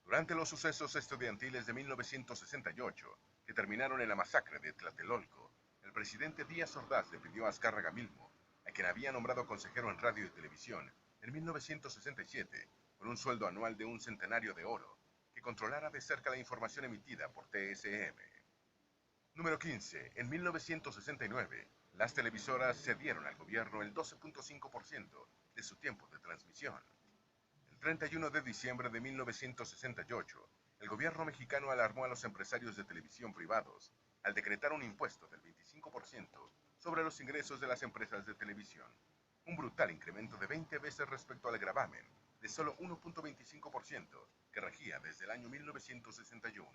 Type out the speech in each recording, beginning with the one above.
Durante los sucesos estudiantiles de 1968, que terminaron en la masacre de Tlatelolco, el presidente Díaz Ordaz le pidió a Azcárraga Milmo, a quien había nombrado consejero en radio y televisión en 1967, con un sueldo anual de un centenario de oro, que controlara de cerca la información emitida por TSM. Número 15. En 1969, las televisoras cedieron al gobierno el 12.5% de su tiempo de transmisión. El 31 de diciembre de 1968, el gobierno mexicano alarmó a los empresarios de televisión privados al decretar un impuesto del 25% sobre los ingresos de las empresas de televisión, un brutal incremento de 20 veces respecto al gravamen de solo 1.25% que regía desde el año 1961.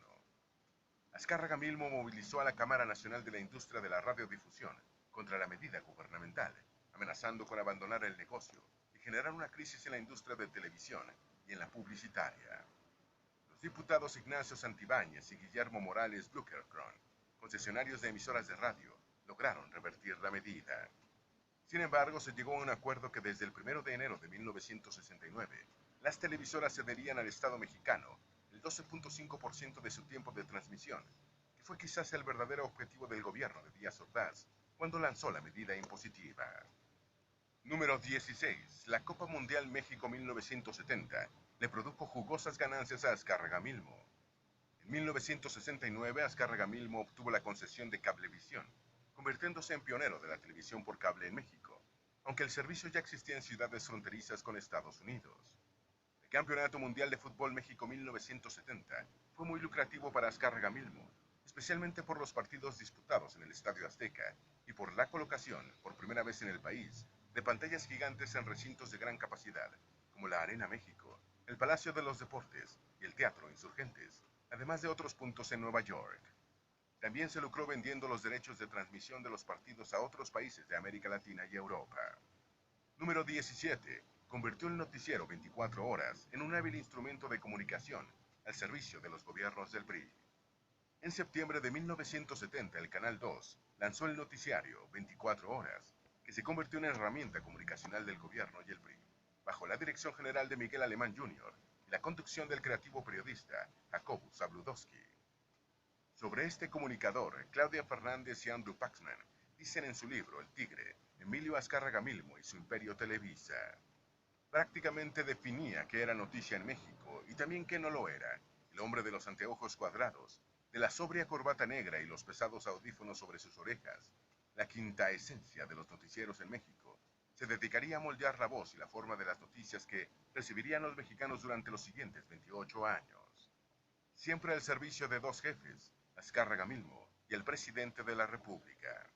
Azcárraga Milmo movilizó a la Cámara Nacional de la Industria de la Radiodifusión contra la medida gubernamental, amenazando con abandonar el negocio y generar una crisis en la industria de televisión y en la publicitaria. Los diputados Ignacio Santibáñez y Guillermo Morales Blucherkron, concesionarios de emisoras de radio, lograron revertir la medida. Sin embargo, se llegó a un acuerdo que desde el 1 de enero de 1969, las televisoras cederían al Estado mexicano el 12.5% de su tiempo de transmisión, que fue quizás el verdadero objetivo del gobierno de Díaz Ordaz cuando lanzó la medida impositiva. Número 16. La Copa Mundial México 1970 le produjo jugosas ganancias a Azcárraga Milmo. En 1969, Azcárraga Milmo obtuvo la concesión de Cablevisión, convirtiéndose en pionero de la televisión por cable en México, aunque el servicio ya existía en ciudades fronterizas con Estados Unidos. El Campeonato Mundial de Fútbol México 1970 fue muy lucrativo para Azcárraga Milmo, especialmente por los partidos disputados en el Estadio Azteca y por la colocación, por primera vez en el país, de pantallas gigantes en recintos de gran capacidad, como la Arena México, el Palacio de los Deportes y el Teatro Insurgentes, además de otros puntos en Nueva York. También se lucró vendiendo los derechos de transmisión de los partidos a otros países de América Latina y Europa. Número 17. Convirtió el noticiero 24 horas en un hábil instrumento de comunicación al servicio de los gobiernos del PRI. En septiembre de 1970, el Canal 2 lanzó el noticiario 24 horas, que se convirtió en herramienta comunicacional del gobierno y el PRI, bajo la dirección general de Miguel Alemán Jr. y la conducción del creativo periodista Jacobo Zabludowski. Sobre este comunicador, Claudia Fernández y Andrew Paxman dicen en su libro El Tigre, Emilio Azcárraga Milmo y su imperio Televisa. Prácticamente definía qué era noticia en México y también qué no lo era. El hombre de los anteojos cuadrados, de la sobria corbata negra y los pesados audífonos sobre sus orejas, la quinta esencia de los noticieros en México, se dedicaría a moldear la voz y la forma de las noticias que recibirían los mexicanos durante los siguientes 28 años. Siempre al servicio de dos jefes, Azcárraga Milmo y el presidente de la República.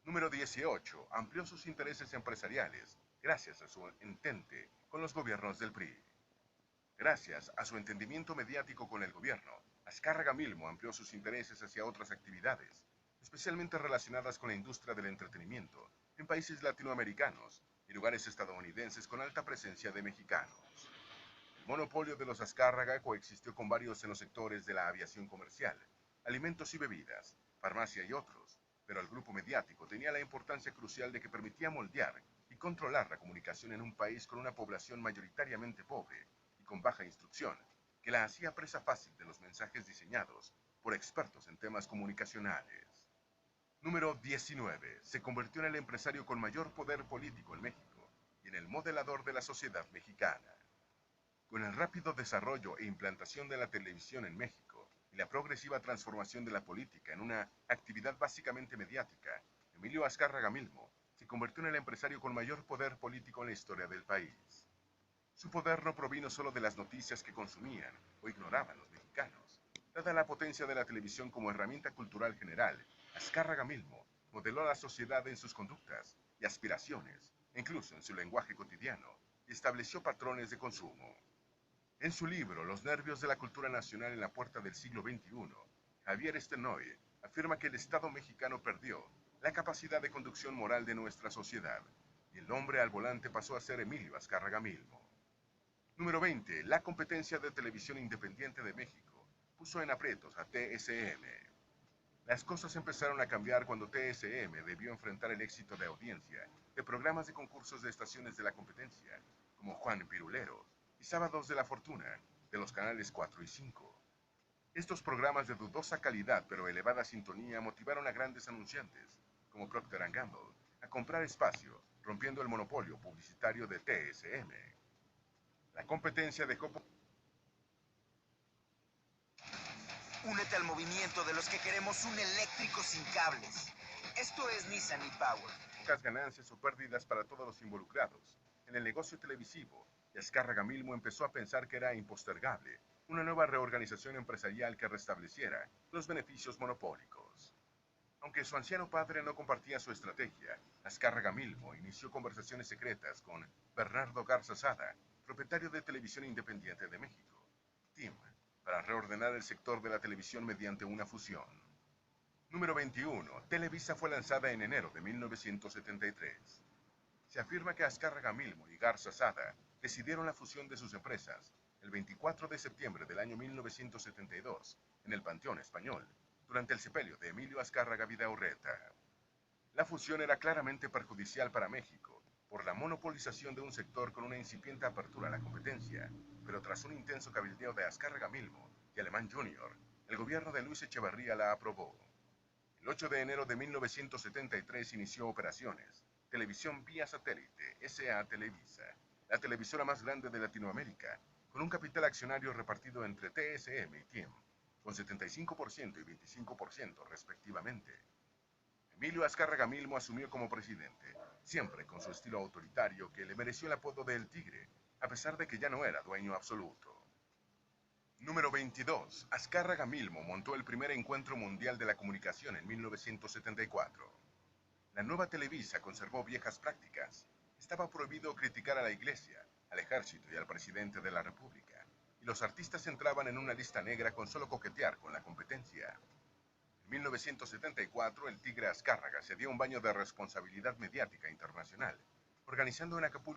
Número 18. Amplió sus intereses empresariales gracias a su entente con los gobiernos del PRI. Gracias a su entendimiento mediático con el gobierno, Azcárraga Milmo amplió sus intereses hacia otras actividades, especialmente relacionadas con la industria del entretenimiento, en países latinoamericanos y lugares estadounidenses con alta presencia de mexicanos. El monopolio de los Azcárraga coexistió con varios en los sectores de la aviación comercial, alimentos y bebidas, farmacia y otros, pero el grupo mediático tenía la importancia crucial de que permitía moldear y controlar la comunicación en un país con una población mayoritariamente pobre y con baja instrucción, que la hacía presa fácil de los mensajes diseñados por expertos en temas comunicacionales. Número 19. Se convirtió en el empresario con mayor poder político en México y en el modelador de la sociedad mexicana. Con el rápido desarrollo e implantación de la televisión en México y la progresiva transformación de la política en una actividad básicamente mediática, Emilio Azcárraga Milmo se convirtió en el empresario con mayor poder político en la historia del país. Su poder no provino solo de las noticias que consumían o ignoraban los mexicanos. Dada la potencia de la televisión como herramienta cultural general, Azcárraga Milmo modeló a la sociedad en sus conductas y aspiraciones, incluso en su lenguaje cotidiano, y estableció patrones de consumo. En su libro Los nervios de la cultura nacional en la puerta del siglo XXI, Javier Estenoy afirma que el Estado mexicano perdió la capacidad de conducción moral de nuestra sociedad, y el hombre al volante pasó a ser Emilio Azcárraga Milmo. Número 20. La competencia de televisión independiente de México puso en aprietos a TSM. Las cosas empezaron a cambiar cuando TSM debió enfrentar el éxito de audiencia de programas de concursos de estaciones de la competencia, como Juan Piruleros y Sábados de la Fortuna, de los canales 4 y 5. Estos programas de dudosa calidad pero elevada sintonía motivaron a grandes anunciantes, como Procter & Gamble, a comprar espacio, rompiendo el monopolio publicitario de TSM. La competencia dejó... Únete al movimiento de los que queremos un eléctrico sin cables. Esto es Nissan e-Power. Pocas ganancias o pérdidas para todos los involucrados. En el negocio televisivo, Azcárraga Milmo empezó a pensar que era impostergable una nueva reorganización empresarial que restableciera los beneficios monopólicos. Aunque su anciano padre no compartía su estrategia, Azcárraga Milmo inició conversaciones secretas con Bernardo Garza Sada, propietario de Televisión Independiente de México, TIM, para reordenar el sector de la televisión mediante una fusión. Número 21. Televisa fue lanzada en enero de 1973. Se afirma que Azcárraga Milmo y Garza Sada decidieron la fusión de sus empresas el 24 de septiembre del año 1972 en el Panteón Español, durante el sepelio de Emilio Azcárraga Vidaurreta. La fusión era claramente perjudicial para México por la monopolización de un sector con una incipiente apertura a la competencia, pero tras un intenso cabildeo de Azcárraga Milmo y Alemán Jr., el gobierno de Luis Echeverría la aprobó. El 8 de enero de 1973 inició operaciones Televisión vía Satélite, S.A. Televisa, la televisora más grande de Latinoamérica, con un capital accionario repartido entre TSM y TIM, con 75% y 25% respectivamente. Emilio Azcárraga Milmo asumió como presidente, siempre con su estilo autoritario que le mereció el apodo de El Tigre, a pesar de que ya no era dueño absoluto. Número 22. Azcárraga Milmo montó el primer encuentro mundial de la comunicación en 1974. La nueva Televisa conservó viejas prácticas. Estaba prohibido criticar a la Iglesia, al Ejército y al presidente de la República, y los artistas entraban en una lista negra con solo coquetear con la competencia. En 1974, el Tigre Azcárraga se dio un baño de responsabilidad mediática internacional, organizando en Acapulco